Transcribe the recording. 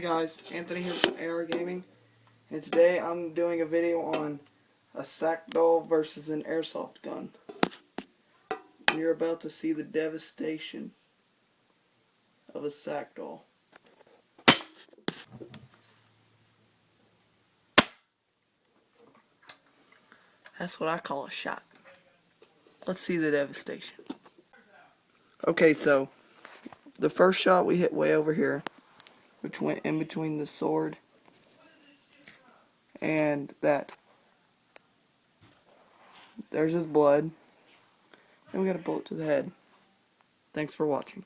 Hey guys, Anthony here from AR Gaming, and today I'm doing a video on a sack doll versus an airsoft gun. You're about to see the devastation of a sack doll. That's what I call a shot. Let's see the devastation. Okay, so the first shot we hit way over here, which went in between the sword and that. There's his blood. And we got a bullet to the head. Thanks for watching.